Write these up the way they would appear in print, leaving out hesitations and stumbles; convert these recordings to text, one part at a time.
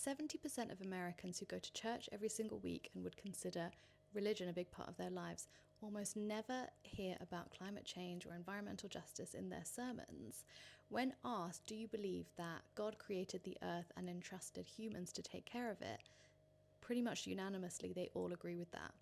70% of Americans who go to church every single week and would consider religion a big part of their lives almost never hear about climate change or environmental justice in their sermons. When asked, do you believe that God created the earth and entrusted humans to take care of it, pretty much unanimously they all agree with that.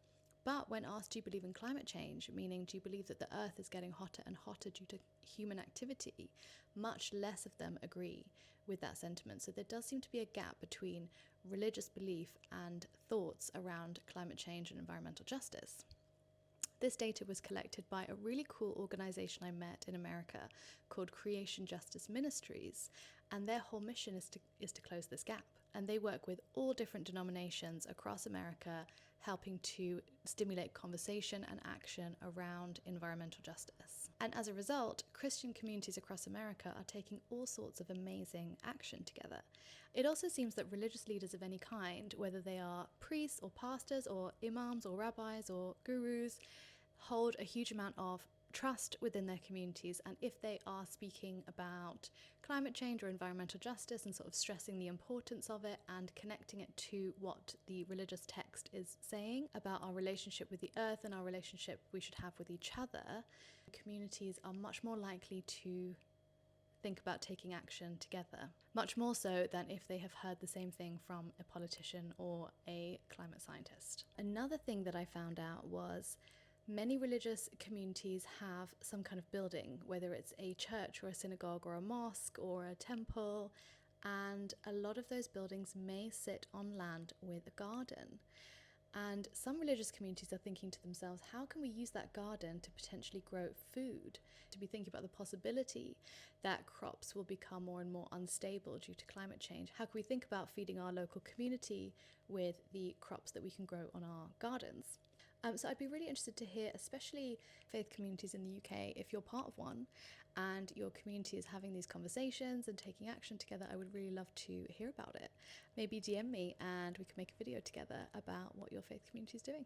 But when asked, do you believe in climate change, meaning do you believe that the earth is getting hotter and hotter due to human activity, much less of them agree with that sentiment. So there does seem to be a gap between religious belief and thoughts around climate change and environmental justice. This data was collected by a really cool organization I met in America called Creation Justice Ministries, and their whole mission is to close this gap. And they work with all different denominations across America, helping to stimulate conversation and action around environmental justice. And as a result, Christian communities across America are taking all sorts of amazing action together. It also seems that religious leaders of any kind, whether they are priests or pastors or imams or rabbis or gurus, hold a huge amount of trust within their communities, and if they are speaking about climate change or environmental justice and sort of stressing the importance of it and connecting it to what the religious text is saying about our relationship with the earth and our relationship we should have with each other, communities are much more likely to think about taking action together, much more so than if they have heard the same thing from a politician or a climate scientist. Another thing that I found out was many religious communities have some kind of building, whether it's a church or a synagogue or a mosque or a temple, and a lot of those buildings may sit on land with a garden. And some religious communities are thinking to themselves, how can we use that garden to potentially grow food? To be thinking about the possibility that crops will become more and more unstable due to climate change. How can we think about feeding our local community with the crops that we can grow on our gardens? So I'd be really interested to hear, especially faith communities in the UK, if you're part of one and your community is having these conversations and taking action together, I would really love to hear about it. Maybe DM me and we can make a video together about what your faith community is doing.